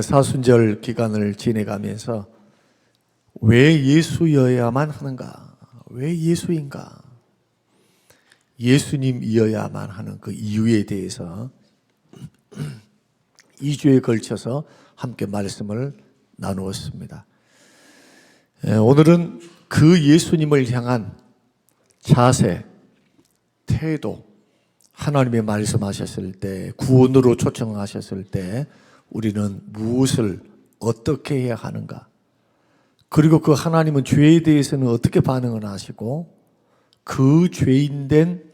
우리가 사순절 기간을 지내가면서 왜 예수여야만 하는가? 왜 예수인가? 예수님이어야만 하는 그 이유에 대해서 2주에 걸쳐서 함께 말씀을 나누었습니다. 오늘은 그 예수님을 향한 자세, 태도, 하나님이 말씀하셨을 때, 구원으로 초청하셨을 때 우리는 무엇을 어떻게 해야 하는가? 그리고 그 하나님은 죄에 대해서는 어떻게 반응을 하시고 그 죄인들을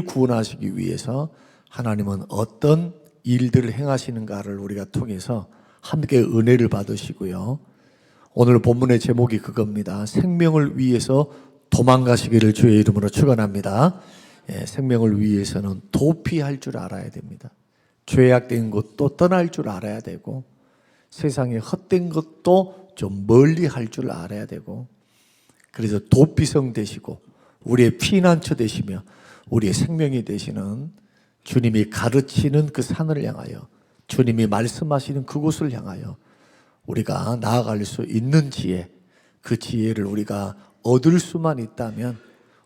구원하시기 위해서 하나님은 어떤 일들을 행하시는가를 우리가 통해서 함께 은혜를 받으시고요. 오늘 본문의 제목이 그겁니다. 생명을 위해서 도망가시기를 주의 이름으로 축원합니다. 생명을 위해서는 도피할 줄 알아야 됩니다. 죄악된 것도 떠날 줄 알아야 되고 세상에 헛된 것도 좀 멀리 할 줄 알아야 되고, 그래서 도피성 되시고 우리의 피난처 되시며 우리의 생명이 되시는 주님이 가르치는 그 산을 향하여, 주님이 말씀하시는 그곳을 향하여 우리가 나아갈 수 있는 지혜, 그 지혜를 우리가 얻을 수만 있다면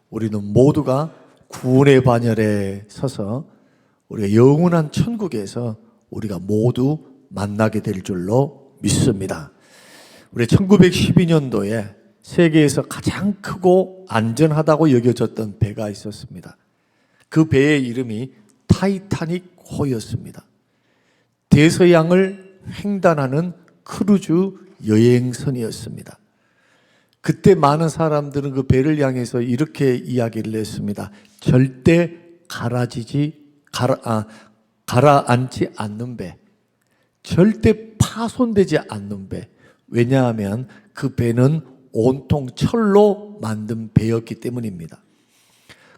우리는 모두가 구원의 반열에 서서 우리가 영원한 천국에서 우리가 모두 만나게 될 줄로 믿습니다. 우리 1912년도에 세계에서 가장 크고 안전하다고 여겨졌던 배가 있었습니다. 그 배의 이름이 타이타닉 호였습니다. 대서양을 횡단하는 크루즈 여행선이었습니다. 그때 많은 사람들은 그 배를 향해서 이렇게 이야기를 했습니다. 절대 가라앉지 않는 배, 절대 파손되지 않는 배. 왜냐하면 그 배는 온통 철로 만든 배였기 때문입니다.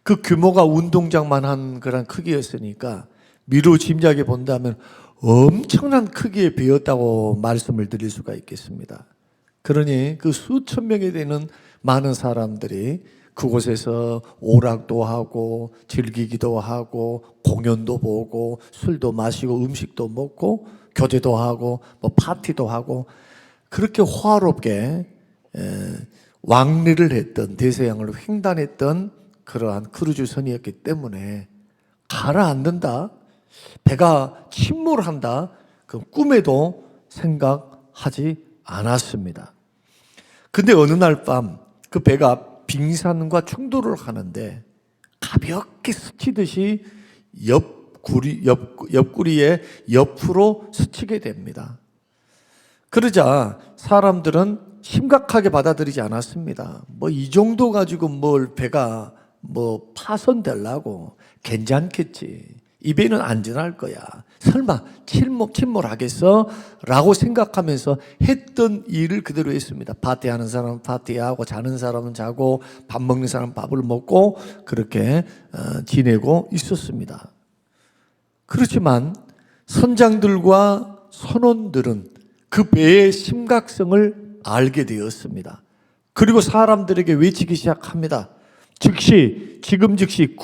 그 규모가 운동장만 한 그런 크기였으니까 미루 짐작해 본다면 엄청난 크기의 배였다고 말씀을 드릴 수가 있겠습니다. 그러니 그 수천 명이 되는 많은 사람들이 그곳에서 오락도 하고 즐기기도 하고 공연도 보고 술도 마시고 음식도 먹고 교제도 하고 파티도 하고 그렇게 화롭게 왕래를 했던, 대서양을 횡단했던 그러한 크루즈선이었기 때문에 가라앉는다, 배가 침몰한다, 그 꿈에도 생각하지 않았습니다. 근데 어느 날 밤 그 배가 빙산과 충돌을 하는데 가볍게 스치듯이 옆구리의 옆으로 스치게 됩니다. 그러자 사람들은 심각하게 받아들이지 않았습니다. 이 정도 가지고 배가 파손되려고, 괜찮겠지, 이 배는 안전할 거야, 설마 침몰하겠어? 라고 생각하면서 했던 일을 그대로 했습니다. 파티하는 사람은 파티하고 자는 사람은 자고 밥 먹는 사람은 밥을 먹고 그렇게 지내고 있었습니다. 그렇지만 선장들과 선원들은 그 배의 심각성을 알게 되었습니다. 그리고 사람들에게 외치기 시작합니다. 지금 즉시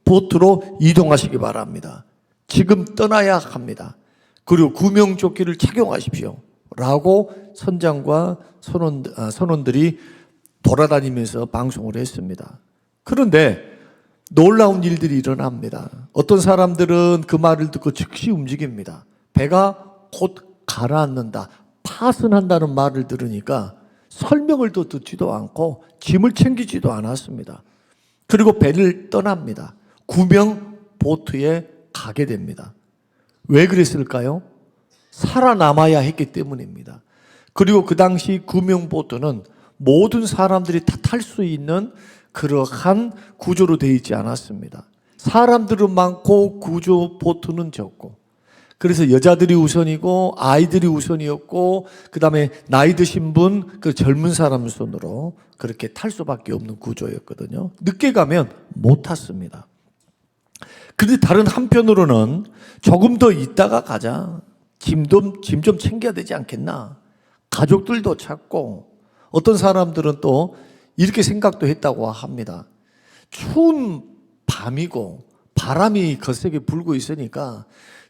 보트로 이동하시기 바랍니다. 지금 떠나야 합니다. 그리고 구명조끼를 착용하십시오 라고 선장과 선원들이 돌아다니면서 방송을 했습니다. 그런데 놀라운 일들이 일어납니다. 어떤 사람들은 그 말을 듣고 즉시 움직입니다. 배가 곧 가라앉는다, 파손한다는 말을 들으니까 설명을 또 듣지도 않고 짐을 챙기지도 않았습니다. 그리고 배를 떠납니다. 구명 보트에 가게 됩니다. 왜 그랬을까요? 살아남아야 했기 때문입니다. 그리고 그 당시 구명 보트는 모든 사람들이 다 탈 수 있는 그러한 구조로 되어 있지 않았습니다. 사람들은 많고 구조 보트는 적고, 그래서 여자들이 우선이고 아이들이 우선이었고, 그 다음에 나이 드신 분, 그 젊은 사람 손으로 그렇게 탈 수밖에 없는 구조였거든요. 늦게 가면 못 탔습니다. 그런데 다른 한편으로는 조금 더 있다가 가자, 짐 좀 챙겨야 되지 않겠나, 가족들도 찾고, 어떤 사람들은 또 이렇게 생각도 했다고 합니다. 추운 밤이고 바람이 거세게 불고 있으니까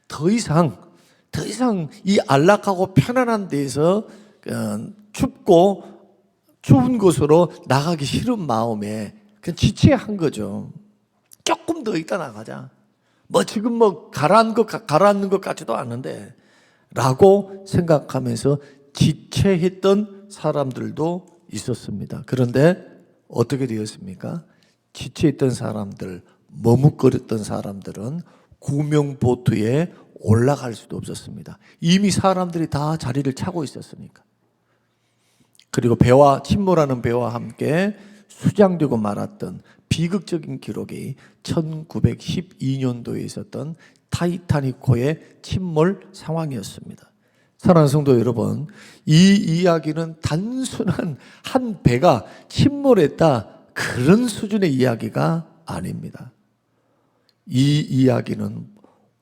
더 이상 더 이상 이 안락하고 편안한 데에서 춥고 추운 곳으로 나가기 싫은 마음에 그냥 지체한 거죠. 조금 더 있다 나가자. 뭐 지금 뭐 가라앉는 것 같지도 않은데 라고 생각하면서 지체했던 사람들도 있었습니다. 그런데 어떻게 되었습니까? 지체했던 사람들, 머뭇거렸던 사람들은 구명보트에 올라갈 수도 없었습니다. 이미 사람들이 다 자리를 차고 있었으니까. 그리고 배와 침몰하는 배와 함께 수장되고 말았던 비극적인 기록이 1912년도에 있었던 타이타닉호의 침몰 상황이었습니다. 사랑하는 성도 여러분, 이 이야기는 단순한 한 배가 침몰했다 그런 수준의 이야기가 아닙니다. 이 이야기는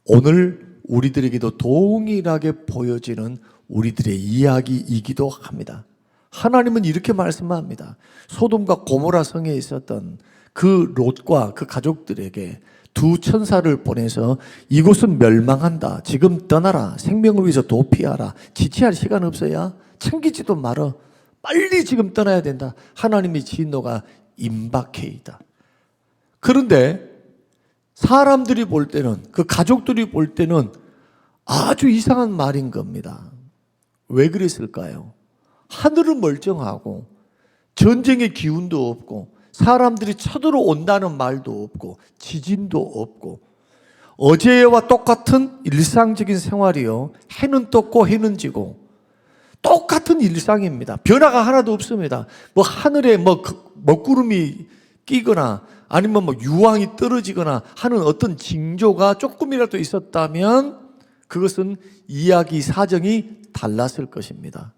오늘 우리들에게도 동일하게 보여지는 우리들의 이야기이기도 합니다. 하나님은 이렇게 말씀합니다. 소돔과 고모라 성에 있었던 그 롯과 그 가족들에게 두 천사를 보내서 이곳은 멸망한다. 지금 떠나라. 생명을 위해서 도피하라. 지체할 시간 없어야 챙기지도 말어. 빨리 지금 떠나야 된다. 하나님의 진노가 임박해 있다. 그런데 사람들이 볼 때는, 그 가족들이 볼 때는 아주 이상한 말인 겁니다. 왜 그랬을까요? 하늘은 멀쩡하고 전쟁의 기운도 없고 사람들이 쳐들어온다는 말도 없고 지진도 없고 어제와 똑같은 일상적인 생활이요. 해는 떴고 해는 지고 똑같은 일상입니다. 변화가 하나도 없습니다. 뭐 하늘에 뭐 먹구름이 끼거나 아니면 뭐 유황이 떨어지거나 하는 어떤 징조가 조금이라도 있었다면 그것은 이야기 사정이 달랐을 것입니다.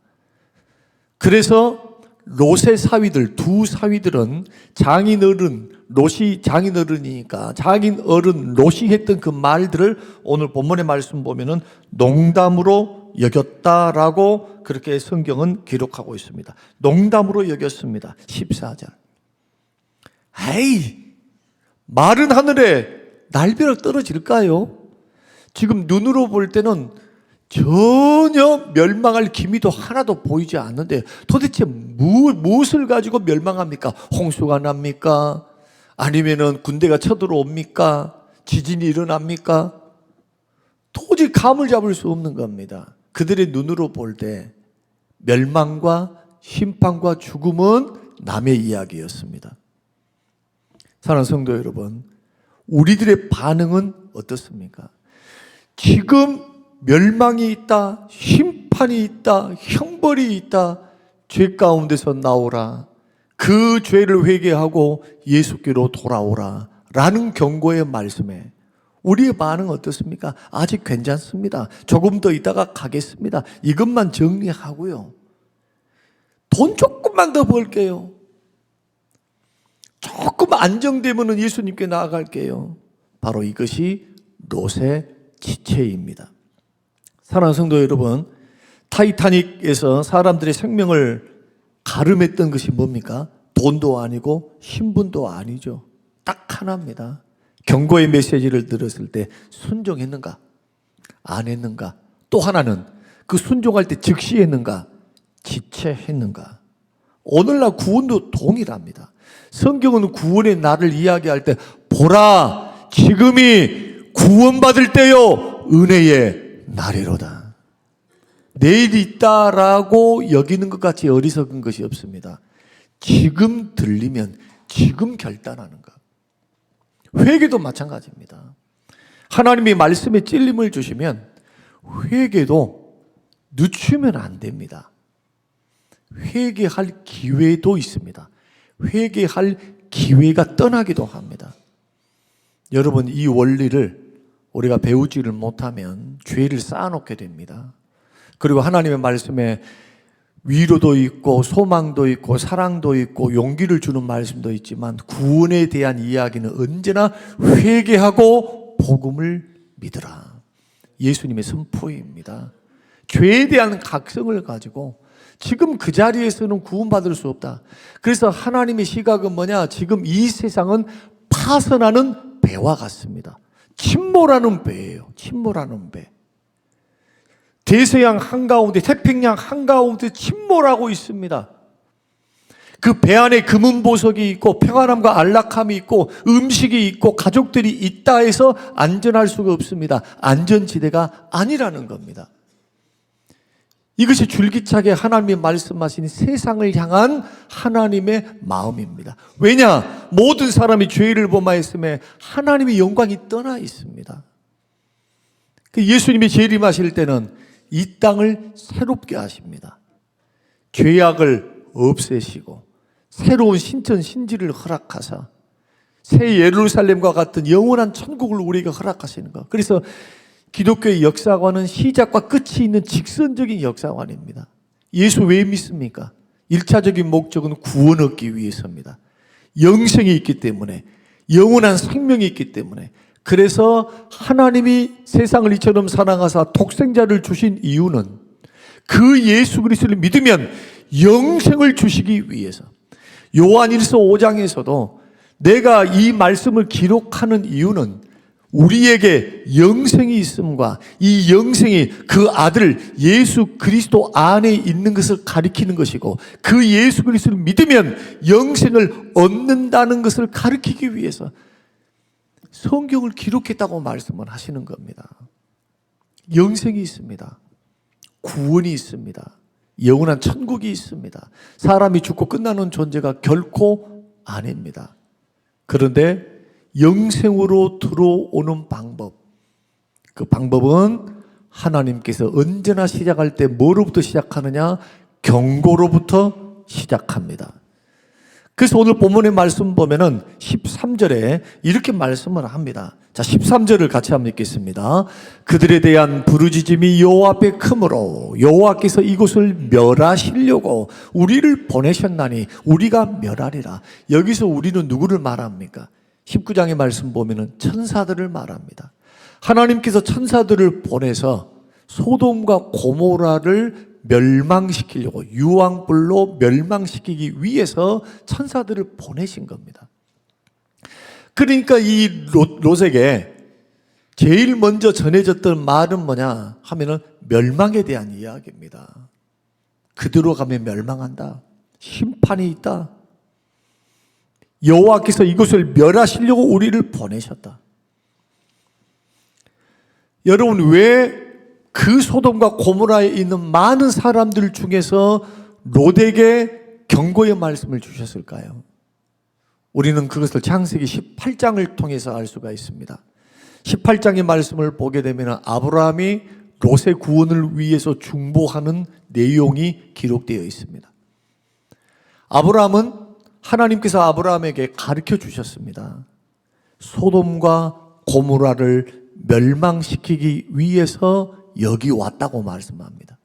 그래서 롯의 사위들, 두 사위들은 장인어른, 롯이 장인어른이니까 장인어른 롯이 했던 그 말들을 오늘 본문의 말씀 보면은 농담으로 여겼다라고 그렇게 성경은 기록하고 있습니다. 농담으로 여겼습니다. 14절. 에이, 마른 하늘에 날벼락 떨어질까요? 지금 눈으로 볼 때는 전혀 멸망할 기미도 하나도 보이지 않는데 도대체 무엇을 가지고 멸망합니까? 홍수가 납니까? 아니면은 군대가 쳐들어옵니까? 지진이 일어납니까? 도저히 감을 잡을 수 없는 겁니다. 그들의 눈으로 볼 때 멸망과 심판과 죽음은 남의 이야기였습니다. 사랑하는 성도 여러분, 우리들의 반응은 어떻습니까? 지금 멸망이 있다, 심판이 있다, 형벌이 있다, 죄 가운데서 나오라, 그 죄를 회개하고 예수께로 돌아오라 라는 경고의 말씀에 우리의 반응은 어떻습니까? 아직 괜찮습니다. 조금 더 있다가 가겠습니다. 이것만 정리하고요. 돈 조금만 더 벌게요. 조금 안정되면 예수님께 나아갈게요. 바로 이것이 롯의 지체입니다. 사랑하는 성도 여러분, 타이타닉에서 사람들의 생명을 가름했던 것이 뭡니까? 돈도 아니고 신분도 아니죠. 딱 하나입니다. 경고의 메시지를 들었을 때 순종했는가? 안 했는가? 또 하나는 그 순종할 때 즉시 했는가? 지체했는가? 오늘날 구원도 동일합니다. 성경은 구원의 날을 이야기할 때 보라, 지금이 구원받을 때요, 은혜의 날이로다. 내일이 있다라고 여기는 것 같이 어리석은 것이 없습니다. 지금 들리면 지금 결단하는 것. 회개도 마찬가지입니다. 하나님이 말씀에 찔림을 주시면 회개도 늦추면 안 됩니다. 회개할 기회도 있습니다. 회개할 기회가 떠나기도 합니다. 여러분, 이 원리를 우리가 배우지를 못하면 죄를 쌓아놓게 됩니다. 그리고 하나님의 말씀에 위로도 있고 소망도 있고 사랑도 있고 용기를 주는 말씀도 있지만 구원에 대한 이야기는 언제나 회개하고 복음을 믿으라. 예수님의 선포입니다. 죄에 대한 각성을 가지고 지금 그 자리에서는 구원받을 수 없다. 그래서 하나님의 시각은 뭐냐? 지금 이 세상은 파선하는 배와 같습니다. 침몰하는 배예요. 침몰하는 배. 대서양 한가운데, 태평양 한가운데 침몰하고 있습니다. 그 배 안에 금은 보석이 있고 평안함과 안락함이 있고 음식이 있고 가족들이 있다 해서 안전할 수가 없습니다. 안전지대가 아니라는 겁니다. 이것이 줄기차게 하나님이 말씀하신 세상을 향한 하나님의 마음입니다. 왜냐? 모든 사람이 죄를 범하였음에 하나님의 영광이 떠나 있습니다. 예수님이 재림하실 때는 이 땅을 새롭게 하십니다. 죄악을 없애시고 새로운 신천 신지를 허락하사 새 예루살렘과 같은 영원한 천국을 우리에게 허락하시는 것. 그래서 기독교의 역사관은 시작과 끝이 있는 직선적인 역사관입니다. 예수 왜 믿습니까? 1차적인 목적은 구원 얻기 위해서입니다. 영생이 있기 때문에, 영원한 생명이 있기 때문에. 그래서 하나님이 세상을 이처럼 사랑하사 독생자를 주신 이유는 그 예수 그리스도를 믿으면 영생을 주시기 위해서. 요한일서 5장에서도 내가 이 말씀을 기록하는 이유는 우리에게 영생이 있음과 이 영생이 그 아들 예수 그리스도 안에 있는 것을 가리키는 것이고 그 예수 그리스도를 믿으면 영생을 얻는다는 것을 가리키기 위해서 성경을 기록했다고 말씀을 하시는 겁니다. 영생이 있습니다. 구원이 있습니다. 영원한 천국이 있습니다. 사람이 죽고 끝나는 존재가 결코 아닙니다. 그런데 영생으로 들어오는 방법, 그 방법은 하나님께서 언제나 시작할 때 뭐로부터 시작하느냐? 경고로부터 시작합니다. 그래서 오늘 본문의 말씀 보면은 13절에 이렇게 말씀을 합니다. 자, 13절을 같이 한번 읽겠습니다. 그들에 대한 부르짖음이 여호와 앞에 크므로 여호와께서 이곳을 멸하시려고 우리를 보내셨나니 우리가 멸하리라. 여기서 우리는 누구를 말합니까? 19장의 말씀 보면은 천사들을 말합니다. 하나님께서 천사들을 보내서 소돔과 고모라를 멸망시키려고 유황불로 멸망시키기 위해서 천사들을 보내신 겁니다. 그러니까 이 롯에게 제일 먼저 전해졌던 말은 뭐냐 하면은 멸망에 대한 이야기입니다. 그대로 가면 멸망한다. 심판이 있다. 여호와께서 이곳을 멸하시려고 우리를 보내셨다. 여러분, 왜 그 소돔과 고모라에 있는 많은 사람들 중에서 롯에게 경고의 말씀을 주셨을까요? 우리는 그것을 창세기 18장을 통해서 알 수가 있습니다. 18장의 말씀을 보게 되면 아브라함이 롯의 구원을 위해서 중보하는 내용이 기록되어 있습니다. 아브라함은 하나님께서 아브라함에게 가르쳐 주셨습니다. 소돔과 고모라를 멸망시키기 위해서 여기 왔다고 말씀합니다.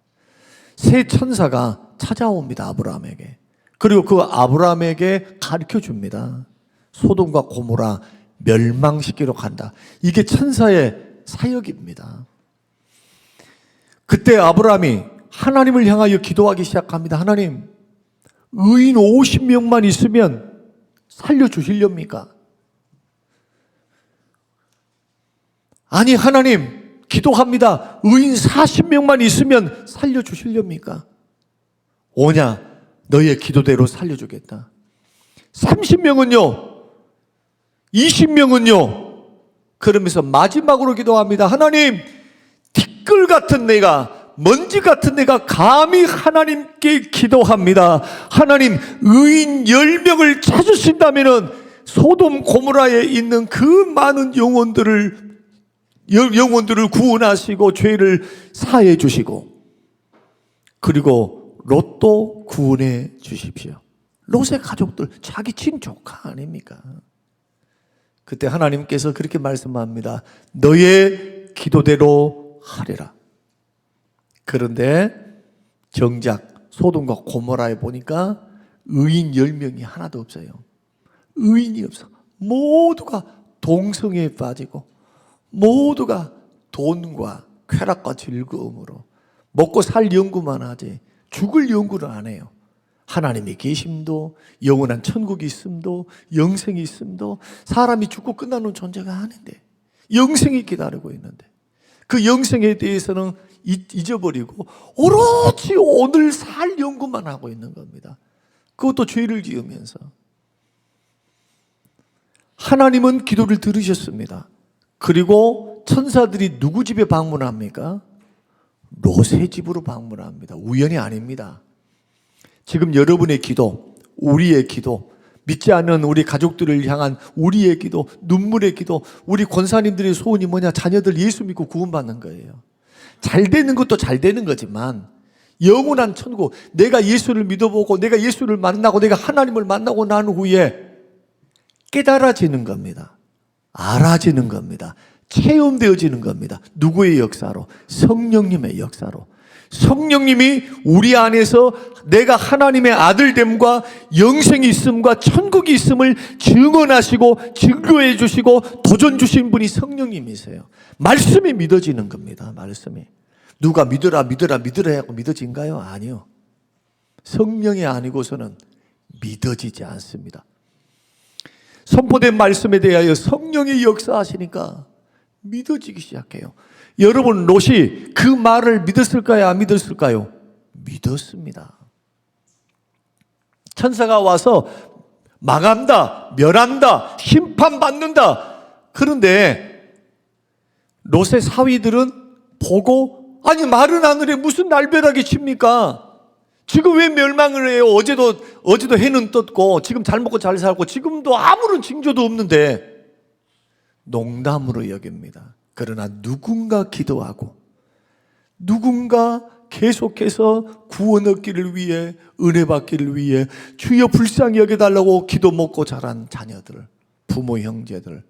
새 천사가 찾아옵니다. 아브라함에게. 그리고 그 아브라함에게 가르쳐 줍니다. 소돔과 고모라 멸망시키러 간다. 이게 천사의 사역입니다. 그때 아브라함이 하나님을 향하여 기도하기 시작합니다. 하나님, 의인 50명만 있으면 살려주시렵니까? 아니, 하나님, 기도합니다. 의인 40명만 있으면 살려주시렵니까? 오냐, 너의 기도대로 살려주겠다. 30명은요? 20명은요? 그러면서 마지막으로 기도합니다. 하나님, 티끌 같은 내가, 먼지 같은 내가 감히 하나님께 기도합니다. 하나님, 의인 10명을 찾으신다면 소돔 고모라에 있는 그 많은 영혼들을 구원하시고 죄를 사해 주시고 그리고 롯도 구원해 주십시오. 롯의 가족들, 자기 친조카 아닙니까? 그때 하나님께서 그렇게 말씀합니다. 너의 기도대로 하리라. 그런데 정작 소돔과 고모라에 보니까 의인 10명이 하나도 없어요. 의인이 없어. 모두가 동성애에 빠지고 모두가 돈과 쾌락과 즐거움으로 먹고 살 연구만 하지 죽을 연구를 안 해요. 하나님의 계심도 영원한 천국이 있음도 영생이 있음도 사람이 죽고 끝나는 존재가 아닌데 영생이 기다리고 있는데 그 영생에 대해서는 잊어버리고 오로지 오늘 살 연구만 하고 있는 겁니다. 그것도 죄를 지으면서. 하나님은 기도를 들으셨습니다. 그리고 천사들이 누구 집에 방문합니까? 롯의 집으로 방문합니다. 우연이 아닙니다. 지금 여러분의 기도, 우리의 기도, 믿지 않는 우리 가족들을 향한 우리의 기도, 눈물의 기도, 우리 권사님들의 소원이 뭐냐? 자녀들 예수 믿고 구원받는 거예요. 잘 되는 것도 잘 되는 거지만 영원한 천국, 내가 예수를 믿어보고 내가 예수를 만나고 내가 하나님을 만나고 난 후에 깨달아지는 겁니다. 알아지는 겁니다. 체험되어지는 겁니다. 누구의 역사로? 성령님의 역사로. 성령님이 우리 안에서 내가 하나님의 아들됨과 영생이 있음과 천국이 있음을 증언하시고 증거해 주시고 도전 주신 분이 성령님이세요. 말씀이 믿어지는 겁니다. 말씀이. 누가 믿어라 믿어라 믿으라 하고 믿어진가요? 아니요. 성령이 아니고서는 믿어지지 않습니다. 선포된 말씀에 대하여 성령이 역사하시니까 믿어지기 시작해요. 여러분, 롯이 그 말을 믿었을까요? 안 믿었을까요? 믿었습니다. 천사가 와서 망한다, 멸한다, 심판받는다. 그런데 롯의 사위들은 보고, 아니 마른 하늘에 무슨 날벼락이 칩니까? 지금 왜 멸망을 해요? 어제도 해는 떴고 지금 잘 먹고 잘 살고 지금도 아무런 징조도 없는데 농담으로 여깁니다. 그러나 누군가 기도하고 누군가 계속해서 구원 얻기를 위해, 은혜 받기를 위해 주여 불쌍히 여겨달라고 기도 먹고 자란 자녀들, 부모 형제들,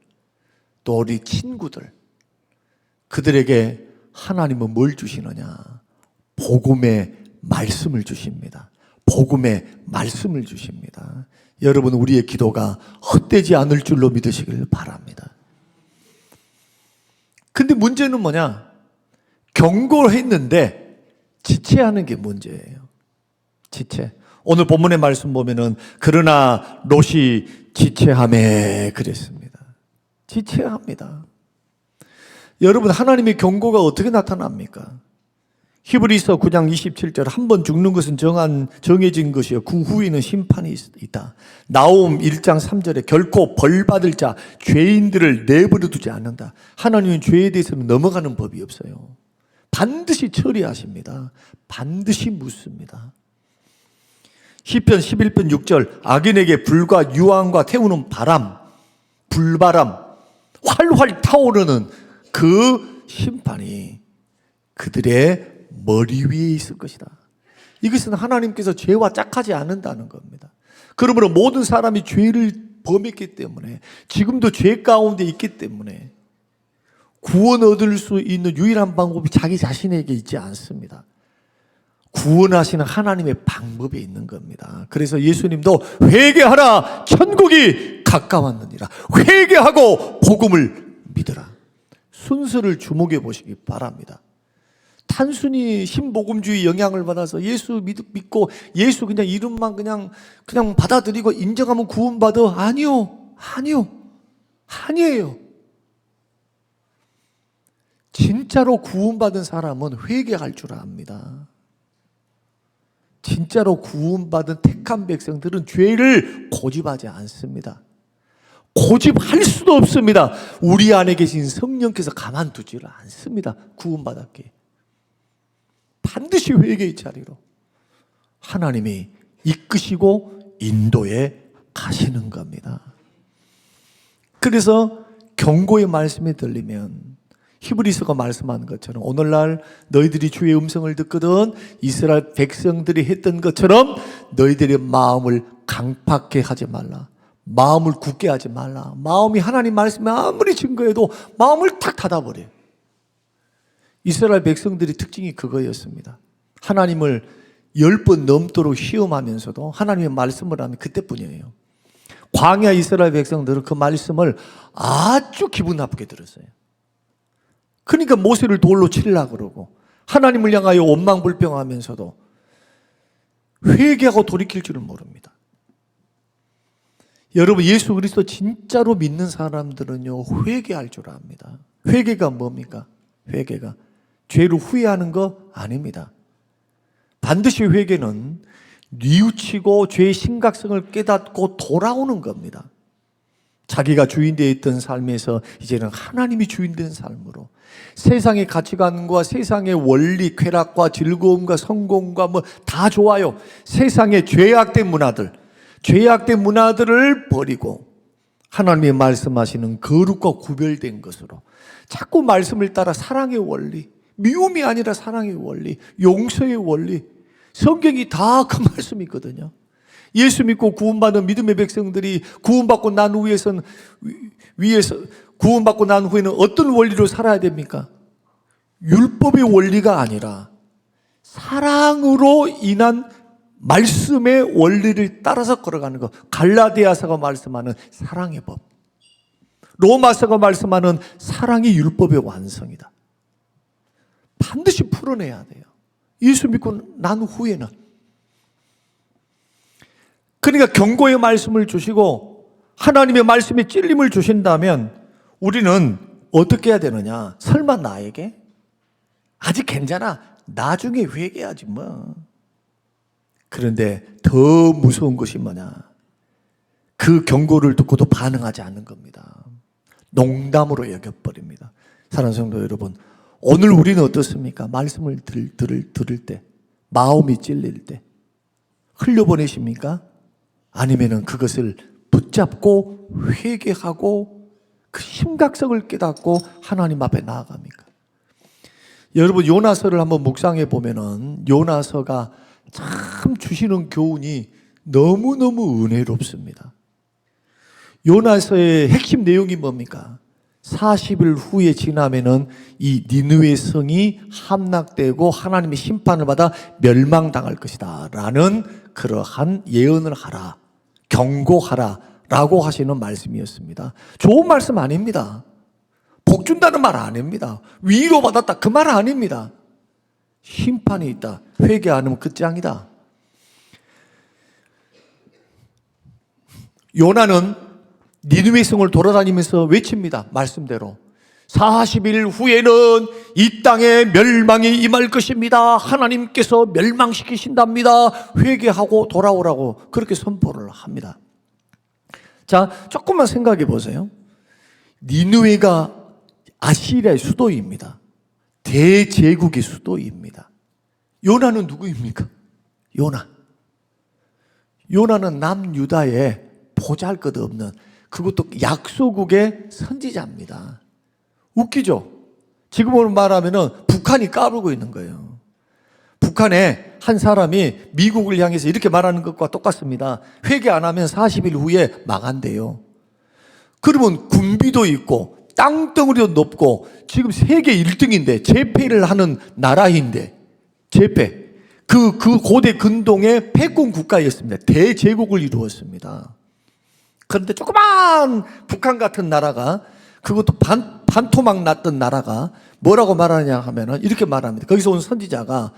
또 우리 친구들, 그들에게 하나님은 뭘 주시느냐? 복음의 말씀을 주십니다. 복음의 말씀을 주십니다. 여러분, 우리의 기도가 헛되지 않을 줄로 믿으시길 바랍니다. 근데 문제는 뭐냐? 경고했는데 지체하는 게 문제예요. 지체. 오늘 본문의 말씀 보면은 그러나 롯이 지체하매 그랬습니다. 지체합니다. 여러분, 하나님의 경고가 어떻게 나타납니까? 히브리서 9장 27절 한 번 죽는 것은 정해진 것이요 그 후에는 심판이 있다. 나홈 1장 3절에 결코 벌받을 자 죄인들을 내버려 두지 않는다. 하나님은 죄에 대해서는 넘어가는 법이 없어요. 반드시 처리하십니다. 반드시 묻습니다. 시편 11편 6절 악인에게 불과 유황과 태우는 바람, 불바람, 활활 타오르는 그 심판이 그들의 머리 위에 있을 것이다. 이것은 하나님께서 죄와 짝하지 않는다는 겁니다. 그러므로 모든 사람이 죄를 범했기 때문에, 지금도 죄 가운데 있기 때문에 구원 얻을 수 있는 유일한 방법이 자기 자신에게 있지 않습니다. 구원하시는 하나님의 방법에 있는 겁니다. 그래서 예수님도 회개하라 천국이 가까웠느니라. 회개하고 복음을 믿으라. 순서를 주목해 보시기 바랍니다. 단순히 신복음주의 영향을 받아서 예수 믿고 예수 그냥 이름만 그냥 받아들이고 인정하면 구원받아. 아니에요. 진짜로 구원받은 사람은 회개할 줄 압니다. 진짜로 구원받은 택한 백성들은 죄를 고집하지 않습니다. 고집할 수도 없습니다. 우리 안에 계신 성령께서 가만두지를 않습니다. 구원받았기에. 반드시 회개의 자리로 하나님이 이끄시고 인도해 가시는 겁니다. 그래서 경고의 말씀이 들리면 히브리서가 말씀하는 것처럼 오늘날 너희들이 주의 음성을 듣거든 이스라엘 백성들이 했던 것처럼 너희들의 마음을 강팍하게 하지 말라. 마음을 굳게 하지 말라. 마음이 하나님 말씀에 아무리 증거해도 마음을 탁 닫아버려요. 이스라엘 백성들의 특징이 그거였습니다. 하나님을 10번 넘도록 시험하면서도 하나님의 말씀을 하면 그때뿐이에요. 광야 이스라엘 백성들은 그 말씀을 아주 기분 나쁘게 들었어요. 그러니까 모세를 돌로 치려고 그러고 하나님을 향하여 원망불평하면서도 회개하고 돌이킬 줄은 모릅니다. 여러분, 예수 그리스도 진짜로 믿는 사람들은요 회개할 줄 압니다. 회개가 뭡니까? 회개가. 죄를 후회하는 거 아닙니다. 반드시 회개는 뉘우치고 죄의 심각성을 깨닫고 돌아오는 겁니다. 자기가 주인되어 있던 삶에서 이제는 하나님이 주인된 삶으로 세상의 가치관과 세상의 원리, 쾌락과 즐거움과 성공과 뭐 다 좋아요. 세상의 죄악된 문화들을 버리고 하나님이 말씀하시는 거룩과 구별된 것으로 자꾸 말씀을 따라 사랑의 원리, 미움이 아니라 사랑의 원리, 용서의 원리, 성경이 다 그 말씀이 있거든요. 예수 믿고 구원받은 믿음의 백성들이 구원받고 난 후에는 어떤 원리로 살아야 됩니까? 율법의 원리가 아니라 사랑으로 인한 말씀의 원리를 따라서 걸어가는 것. 갈라디아서가 말씀하는 사랑의 법, 로마서가 말씀하는 사랑이 율법의 완성이다. 반드시 풀어내야 돼요. 예수 믿고 난 후에는. 그러니까 경고의 말씀을 주시고 하나님의 말씀에 찔림을 주신다면 우리는 어떻게 해야 되느냐? 설마 나에게? 아직 괜찮아. 나중에 회개하지 뭐. 그런데 더 무서운 것이 뭐냐? 그 경고를 듣고도 반응하지 않는 겁니다. 농담으로 여겨버립니다. 사랑하는 성도 여러분, 오늘 우리는 어떻습니까? 말씀을 들을 때, 마음이 찔릴 때 흘려보내십니까? 아니면은 그것을 붙잡고 회개하고 그 심각성을 깨닫고 하나님 앞에 나아갑니까? 여러분, 요나서를 한번 묵상해 보면은 요나서가 참 주시는 교훈이 너무너무 은혜롭습니다. 요나서의 핵심 내용이 뭡니까? 40일 후에 지나면은 이 니느웨 성이 함락되고 하나님의 심판을 받아 멸망당할 것이다 라는 그러한 예언을 하라, 경고하라 라고 하시는 말씀이었습니다. 좋은 말씀 아닙니다. 복 준다는 말 아닙니다. 위로받았다 그 말 아닙니다. 심판이 있다. 회개 안 하면 끝장이다. 요나는 니느웨 성을 돌아다니면서 외칩니다. 말씀대로 40일 후에는 이 땅에 멸망이 임할 것입니다. 하나님께서 멸망시키신답니다. 회개하고 돌아오라고 그렇게 선포를 합니다. 자, 조금만 생각해 보세요. 니느웨가 아시리아의 수도입니다. 대제국의 수도입니다. 요나는 누구입니까? 요나는 남유다의 보잘것없는, 그것도 약소국의 선지자입니다. 웃기죠? 지금으로 말하면은 북한이 까불고 있는 거예요. 북한에 한 사람이 미국을 향해서 이렇게 말하는 것과 똑같습니다. 회개 안 하면 40일 후에 망한대요. 그러면 군비도 있고 땅덩어리도 높고 지금 세계 1등인데 제패를 하는 나라인데, 제패, 그 고대 근동의 패권 국가였습니다. 대제국을 이루었습니다. 그런데 조그만 북한 같은 나라가, 그것도 반토막 났던 나라가 뭐라고 말하냐 하면은 이렇게 말합니다. 거기서 온 선지자가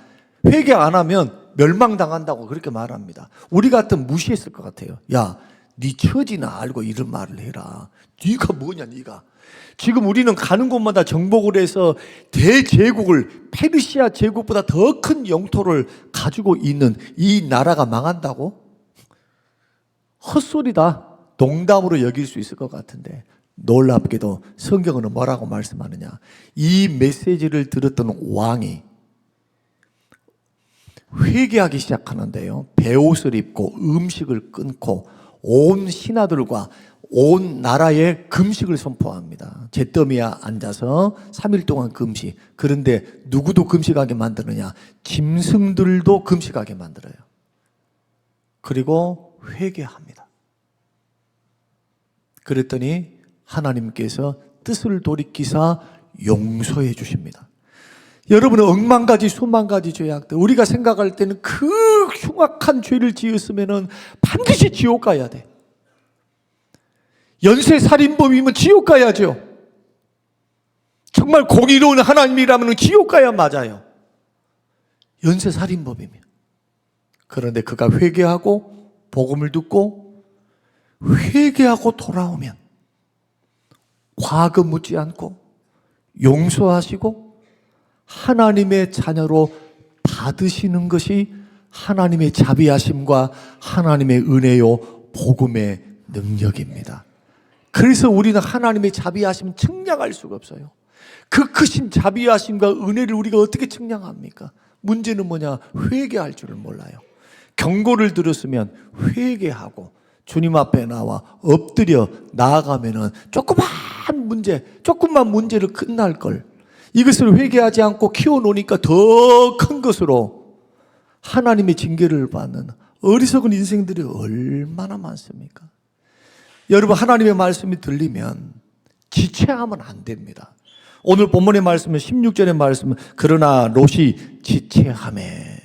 회개 안 하면 멸망당한다고 그렇게 말합니다. 우리 같으면 무시했을 것 같아요. 야, 네 처지나 알고 이런 말을 해라. 네가 뭐냐, 네가. 지금 우리는 가는 곳마다 정복을 해서 대제국을, 페르시아 제국보다 더 큰 영토를 가지고 있는 이 나라가 망한다고? 헛소리다. 농담으로 여길 수 있을 것 같은데 놀랍게도 성경은 뭐라고 말씀하느냐? 이 메시지를 들었던 왕이 회개하기 시작하는데요, 베옷을 입고 음식을 끊고 온 신하들과 온 나라에 금식을 선포합니다. 잿더미에 앉아서 3일 동안 금식. 그런데 누구도 금식하게 만드느냐? 짐승들도 금식하게 만들어요. 그리고 회개합니다. 그랬더니 하나님께서 뜻을 돌이키사 용서해 주십니다. 여러분은 억만 가지 수만 가지 죄악들, 우리가 생각할 때는 그 흉악한 죄를 지었으면 반드시 지옥 가야 돼. 연쇄살인범이면 지옥 가야죠. 정말 공의로운 하나님이라면 지옥 가야 맞아요. 연쇄살인범이면. 그런데 그가 회개하고 복음을 듣고 회개하고 돌아오면 과거 묻지 않고 용서하시고 하나님의 자녀로 받으시는 것이 하나님의 자비하심과 하나님의 은혜요 복음의 능력입니다. 그래서 우리는 하나님의 자비하심 측량할 수가 없어요. 그 크신 자비하심과 은혜를 우리가 어떻게 측량합니까? 문제는 뭐냐? 회개할 줄을 몰라요. 경고를 들었으면 회개하고 주님 앞에 나와 엎드려 나아가면은 조금만 문제를 끝날 걸. 이것을 회개하지 않고 키워놓으니까 더 큰 것으로 하나님의 징계를 받는 어리석은 인생들이 얼마나 많습니까? 여러분, 하나님의 말씀이 들리면 지체하면 안 됩니다. 오늘 본문의 말씀은 16절의 말씀은 그러나 롯이 지체하매.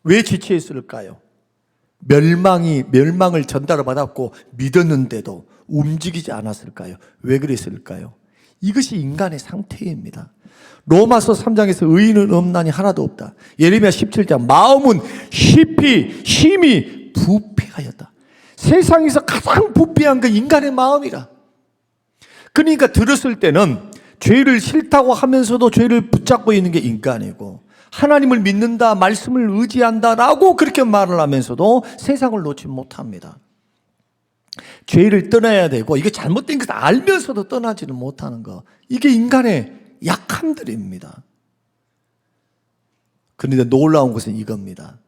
왜 지체했을까요? 멸망을 전달을 받았고 믿었는데도 움직이지 않았을까요? 왜 그랬을까요? 이것이 인간의 상태입니다. 로마서 3장에서 의인은 없나니 하나도 없다. 예레미야 17장 마음은 힘이 부패하였다. 세상에서 가장 부패한 건 인간의 마음이라. 그러니까 들었을 때는 죄를 싫다고 하면서도 죄를 붙잡고 있는 게 인간이고, 하나님을 믿는다, 말씀을 의지한다 라고 그렇게 말을 하면서도 세상을 놓지 못합니다. 죄를 떠나야 되고, 이게 잘못된 것을 알면서도 떠나지는 못하는 거, 이게 인간의 약함들입니다. 그런데 놀라운 것은 이겁니다.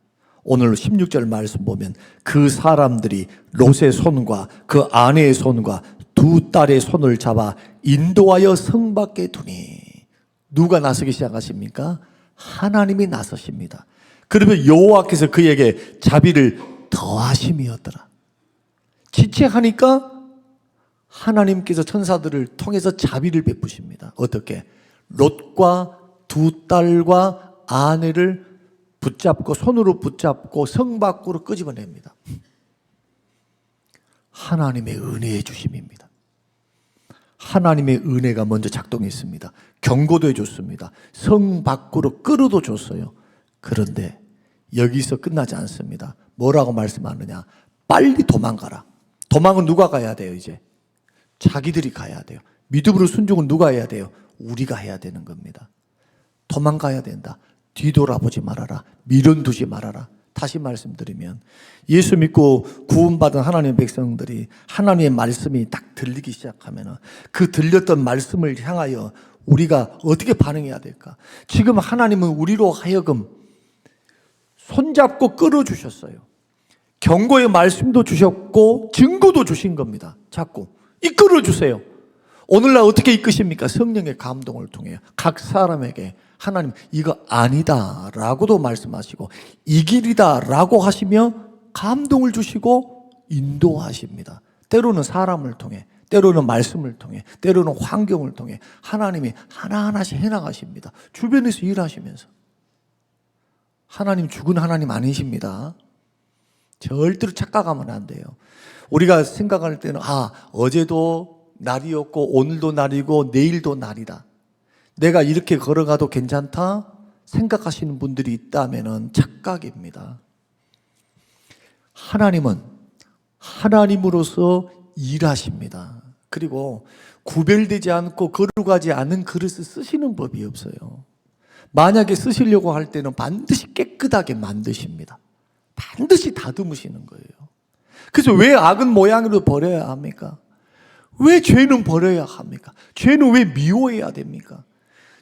오늘 16절 말씀 보면 그 사람들이 롯의 손과 그 아내의 손과 두 딸의 손을 잡아 인도하여 성 밖에 두니. 누가 나서기 시작하십니까? 하나님이 나서십니다. 그러면 여호와께서 그에게 자비를 더하심이었더라. 지체하니까 하나님께서 천사들을 통해서 자비를 베푸십니다. 어떻게? 롯과 두 딸과 아내를 손으로 붙잡고 성 밖으로 끄집어냅니다. 하나님의 은혜의 주심입니다. 하나님의 은혜가 먼저 작동했습니다. 경고도 해줬습니다. 성 밖으로 끌어도 줬어요. 그런데 여기서 끝나지 않습니다. 뭐라고 말씀하느냐? 빨리 도망가라. 도망은 누가 가야 돼요? 이제 자기들이 가야 돼요. 믿음으로 순종은 누가 해야 돼요? 우리가 해야 되는 겁니다. 도망가야 된다. 뒤돌아보지 말아라. 미련 두지 말아라. 다시 말씀드리면 예수 믿고 구원받은 하나님의 백성들이 하나님의 말씀이 딱 들리기 시작하면 그 들렸던 말씀을 향하여 우리가 어떻게 반응해야 될까? 지금 하나님은 우리로 하여금 손잡고 끌어주셨어요. 경고의 말씀도 주셨고 증거도 주신 겁니다. 자꾸 이끌어주세요. 오늘날 어떻게 이끄십니까? 성령의 감동을 통해 각 사람에게 하나님 이거 아니다 라고도 말씀하시고 이 길이다 라고 하시며 감동을 주시고 인도하십니다. 때로는 사람을 통해, 때로는 말씀을 통해, 때로는 환경을 통해 하나님이 하나하나씩 해나가십니다. 주변에서 일하시면서. 하나님 죽은 하나님 아니십니다. 절대로 착각하면 안 돼요. 우리가 생각할 때는 어제도 날이었고 오늘도 날이고 내일도 날이다. 내가 이렇게 걸어가도 괜찮다 생각하시는 분들이 있다면 착각입니다. 하나님은 하나님으로서 일하십니다. 그리고 구별되지 않고 거룩하지 않은 그릇을 쓰시는 법이 없어요. 만약에 쓰시려고 할 때는 반드시 깨끗하게 만드십니다. 반드시 다듬으시는 거예요. 그래서 왜 악은 모양으로 버려야 합니까? 왜 죄는 버려야 합니까? 죄는 왜 미워해야 됩니까?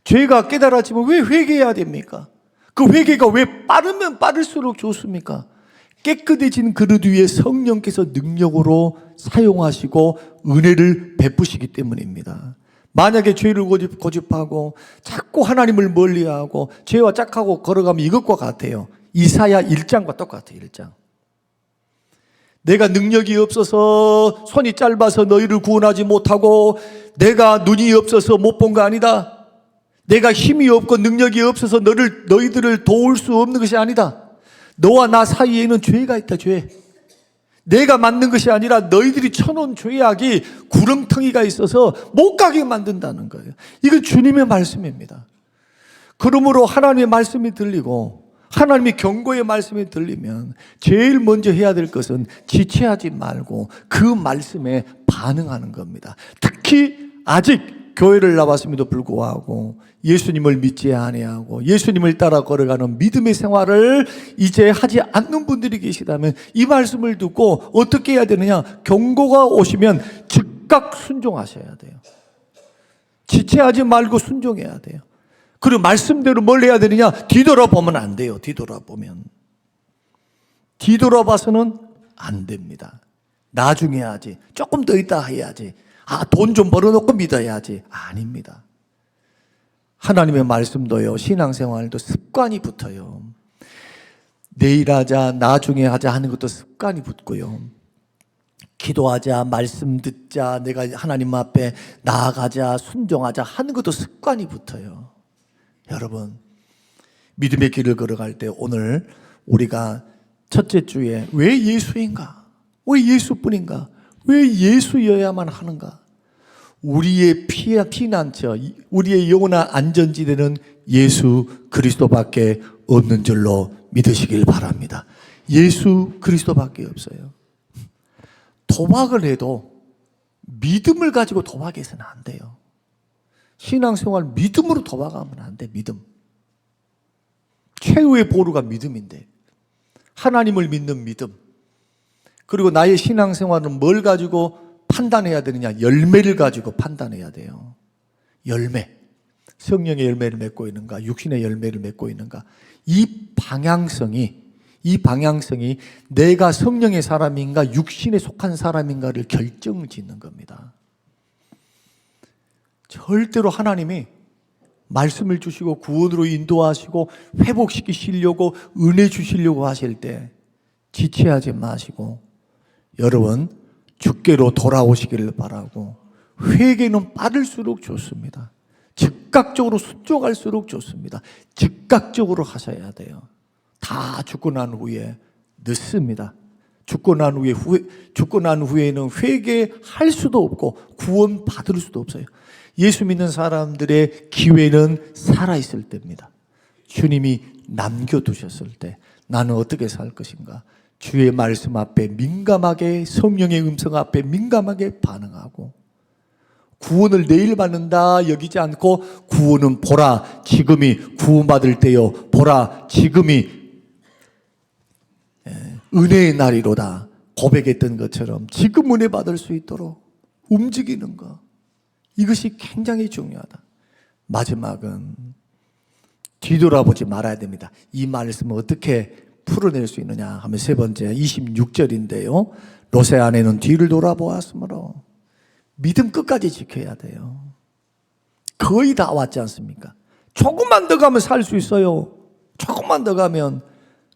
죄가 깨달아지면 왜 회개해야 됩니까? 그 회개가 왜 빠르면 빠를수록 좋습니까? 깨끗해진 그릇 위에 성령께서 능력으로 사용하시고 은혜를 베푸시기 때문입니다. 만약에 죄를 고집하고 자꾸 하나님을 멀리하고 죄와 짝하고 걸어가면 이것과 같아요. 이사야 1장과 똑같아요. 1장. 내가 능력이 없어서 손이 짧아서 너희를 구원하지 못하고 내가 눈이 없어서 못 본 거 아니다. 내가 힘이 없고 능력이 없어서 너희들을 도울 수 없는 것이 아니다. 너와 나 사이에는 죄가 있다. 죄. 내가 만든 것이 아니라 너희들이 쳐놓은 죄악이 구렁텅이가 있어서 못 가게 만든다는 거예요. 이건 주님의 말씀입니다. 그러므로 하나님의 말씀이 들리고 하나님의 경고의 말씀이 들리면 제일 먼저 해야 될 것은 지체하지 말고 그 말씀에 반응하는 겁니다. 특히 아직 교회를 나왔음에도 불구하고 예수님을 믿지 아니하고 예수님을 따라 걸어가는 믿음의 생활을 이제 하지 않는 분들이 계시다면 이 말씀을 듣고 어떻게 해야 되느냐? 경고가 오시면 즉각 순종하셔야 돼요. 지체하지 말고 순종해야 돼요. 그리고 말씀대로 뭘 해야 되느냐? 뒤돌아보면 안 돼요. 뒤돌아봐서는 안 됩니다. 나중에 해야지. 조금 더 있다 해야지. 돈 좀 벌어놓고 믿어야지. 아닙니다. 하나님의 말씀도요, 신앙생활도 습관이 붙어요. 내일 하자, 나중에 하자 하는 것도 습관이 붙고요. 기도하자, 말씀 듣자, 내가 하나님 앞에 나아가자, 순종하자 하는 것도 습관이 붙어요. 여러분, 믿음의 길을 걸어갈 때 오늘 우리가 첫째 주에 왜 예수인가? 왜 예수뿐인가? 왜 예수여야만 하는가? 우리의 피난처, 우리의 영원한 안전지대는 예수 그리스도밖에 없는 줄로 믿으시길 바랍니다. 예수 그리스도밖에 없어요. 도박을 해도 믿음을 가지고 도박해서는 안 돼요. 신앙생활 믿음으로 도박하면 안 돼. 믿음. 최후의 보루가 믿음인데, 하나님을 믿는 믿음. 그리고 나의 신앙생활은 뭘 가지고 판단해야 되느냐? 열매를 가지고 판단해야 돼요. 열매. 성령의 열매를 맺고 있는가? 육신의 열매를 맺고 있는가? 이 방향성이 내가 성령의 사람인가 육신에 속한 사람인가를 결정을 짓는 겁니다. 절대로 하나님이 말씀을 주시고 구원으로 인도하시고 회복시키시려고 은혜 주시려고 하실 때 지체하지 마시고 여러분 주께로 돌아오시기를 바라고, 회개는 빠를수록 좋습니다. 즉각적으로 순종할수록 좋습니다. 즉각적으로 하셔야 돼요. 다 죽고 난 후에 늦습니다. 죽고 난 후에는 회개할 수도 없고 구원 받을 수도 없어요. 예수 믿는 사람들의 기회는 살아있을 때입니다. 주님이 남겨두셨을 때 나는 어떻게 살 것인가? 주의 말씀 앞에 민감하게, 성령의 음성 앞에 민감하게 반응하고, 구원을 내일 받는다 여기지 않고 구원은 보라 지금이 구원받을 때요, 보라 지금이 은혜의 날이로다 고백했던 것처럼 지금 은혜 받을 수 있도록 움직이는 것, 이것이 굉장히 중요하다. 마지막은 뒤돌아보지 말아야 됩니다. 이 말씀을 어떻게 풀어낼 수 있느냐 하면 세 번째 26절인데요. 롯의 아내는 뒤를 돌아보았으므로 믿음 끝까지 지켜야 돼요. 거의 다 왔지 않습니까? 조금만 더 가면 살 수 있어요. 조금만 더 가면.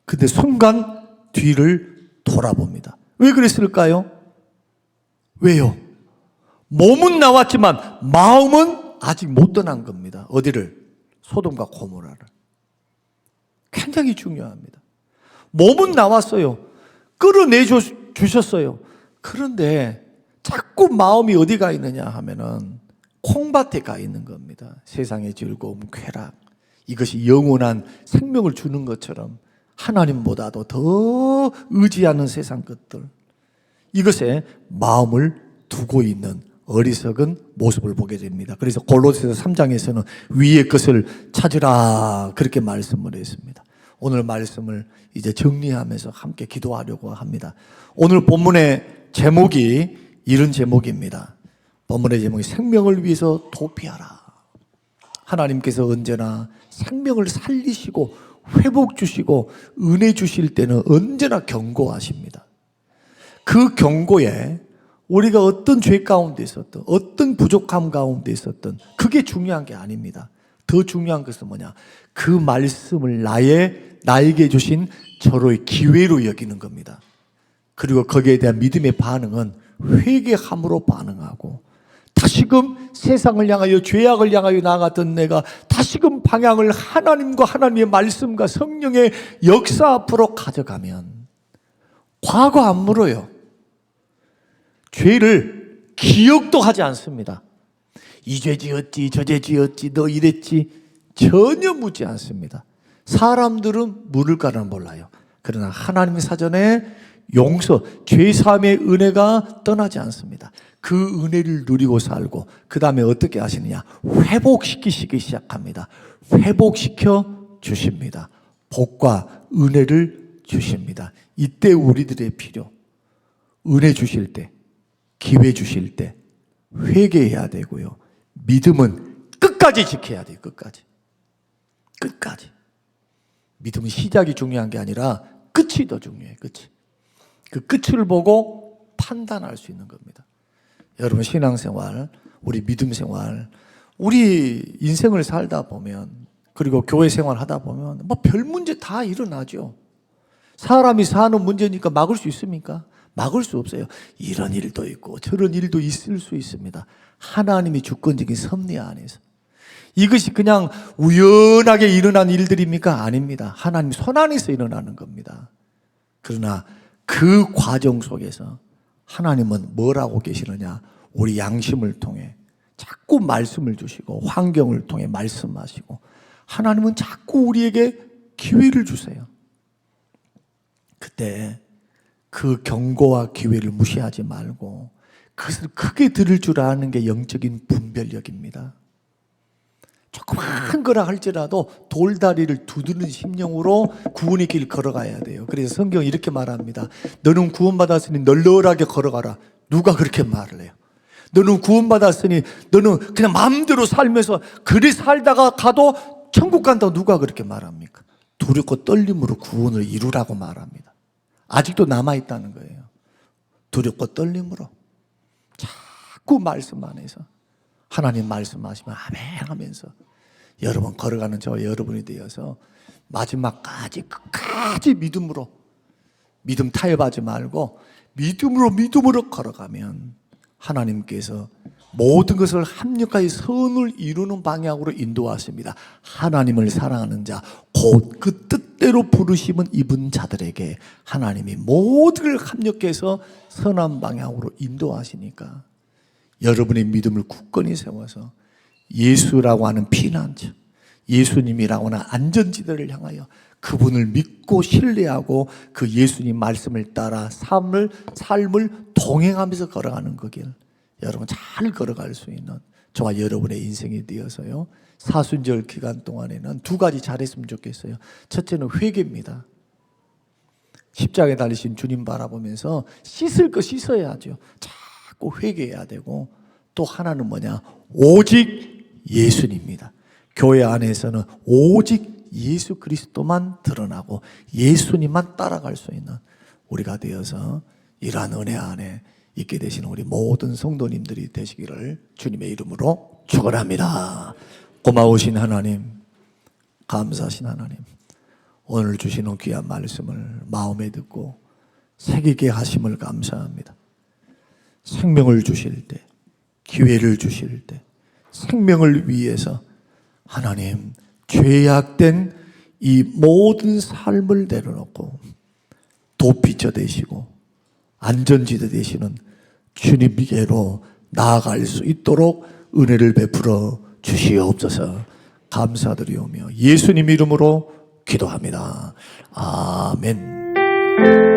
근데 순간 뒤를 돌아봅니다. 왜 그랬을까요? 왜요? 몸은 나왔지만 마음은 아직 못 떠난 겁니다. 어디를? 소돔과 고모라를. 굉장히 중요합니다. 몸은 나왔어요. 끌어내 주셨어요. 그런데 자꾸 마음이 어디 가 있느냐 하면은 콩밭에 가 있는 겁니다. 세상의 즐거움, 쾌락, 이것이 영원한 생명을 주는 것처럼 하나님보다도 더 의지하는 세상 것들, 이것에 마음을 두고 있는 어리석은 모습을 보게 됩니다. 그래서 골로새서 3장에서는 위의 것을 찾으라 그렇게 말씀을 했습니다. 오늘 말씀을 이제 정리하면서 함께 기도하려고 합니다. 오늘 본문의 제목이 이런 제목입니다. 본문의 제목이 생명을 위해서 도피하라. 하나님께서 언제나 생명을 살리시고 회복 주시고 은혜 주실 때는 언제나 경고하십니다. 그 경고에 우리가 어떤 죄 가운데 있었든 어떤 부족함 가운데 있었든 그게 중요한 게 아닙니다. 더 중요한 것은 뭐냐? 그 말씀을 나에게 주신 절호의 기회로 여기는 겁니다. 그리고 거기에 대한 믿음의 반응은 회개함으로 반응하고, 다시금 세상을 향하여 죄악을 향하여 나아갔던 내가 다시금 방향을 하나님과 하나님의 말씀과 성령의 역사 앞으로 가져가면 과거 안 물어요. 죄를 기억도 하지 않습니다. 이 죄 지었지, 저 죄 지었지, 너 이랬지, 전혀 묻지 않습니다. 사람들은 물을까는 몰라요. 그러나 하나님의 사전에 용서, 죄사함의 은혜가 떠나지 않습니다. 그 은혜를 누리고 살고 그 다음에 어떻게 하시느냐? 회복시키시기 시작합니다. 회복시켜 주십니다. 복과 은혜를 주십니다. 이때 우리들의 필요, 은혜 주실 때, 기회 주실 때 회개해야 되고요. 믿음은 끝까지 지켜야 돼요. 끝까지. 믿음은 시작이 중요한 게 아니라 끝이 더 중요해요. 끝이. 그 끝을 보고 판단할 수 있는 겁니다. 여러분 신앙생활, 우리 믿음생활, 우리 인생을 살다 보면, 그리고 교회 생활 하다 보면 뭐 별 문제 다 일어나죠. 사람이 사는 문제니까 막을 수 있습니까? 막을 수 없어요. 이런 일도 있고 저런 일도 있을 수 있습니다. 하나님이 주권적인 섭리 안에서. 이것이 그냥 우연하게 일어난 일들입니까? 아닙니다. 하나님 손 안에서 일어나는 겁니다. 그러나 그 과정 속에서 하나님은 뭘 하고 계시느냐? 우리 양심을 통해 자꾸 말씀을 주시고 환경을 통해 말씀하시고 하나님은 자꾸 우리에게 기회를 주세요. 그때 그 경고와 기회를 무시하지 말고 그것을 크게 들을 줄 아는 게 영적인 분별력입니다. 조그만 거라 할지라도 돌다리를 두드리는 심령으로 구원의 길 걸어가야 돼요. 그래서 성경은 이렇게 말합니다. 너는 구원받았으니 널널하게 걸어가라. 누가 그렇게 말을 해요? 너는 구원받았으니 너는 그냥 마음대로 살면서 그리 살다가 가도 천국 간다고 누가 그렇게 말합니까? 두렵고 떨림으로 구원을 이루라고 말합니다. 아직도 남아있다는 거예요. 두렵고 떨림으로 자꾸 말씀 안에서 하나님 말씀하시면 아멘 하면서 여러분 걸어가는 저와 여러분이 되어서 마지막까지 끝까지 믿음으로, 믿음 타협하지 말고 믿음으로 걸어가면 하나님께서 모든 것을 합력하여 선을 이루는 방향으로 인도하십니다. 하나님을 사랑하는 자, 곧 그 뜻대로 부르심은 입은 자들에게 하나님이 모든 걸 합력해서 선한 방향으로 인도하시니까 여러분의 믿음을 굳건히 세워서 예수라고 하는 피난처, 예수님이라고 하는 안전지대를 향하여 그분을 믿고 신뢰하고 그 예수님 말씀을 따라 삶을 동행하면서 걸어가는 그 길, 여러분 잘 걸어갈 수 있는 저와 여러분의 인생이 되어서요. 사순절 기간 동안에는 두 가지 잘했으면 좋겠어요. 첫째는 회개입니다. 십자가에 달리신 주님 바라보면서 씻을 거 씻어야죠. 자꾸 회개해야 되고, 또 하나는 뭐냐? 오직 예수님입니다. 교회 안에서는 오직 예수 그리스도만 드러나고 예수님만 따라갈 수 있는 우리가 되어서 이러한 은혜 안에 있게 되시는 우리 모든 성도님들이 되시기를 주님의 이름으로 축원합니다. 고마우신 하나님, 감사하신 하나님, 오늘 주시는 귀한 말씀을 마음에 듣고 새기게 하심을 감사합니다. 생명을 주실 때, 기회를 주실 때, 생명을 위해서 하나님 죄악된 이 모든 삶을 내려놓고 도피처 되시고 안전지대 되시는 주님께로 나아갈 수 있도록 은혜를 베풀어 주시옵소서. 감사드리오며 예수님 이름으로 기도합니다. 아멘.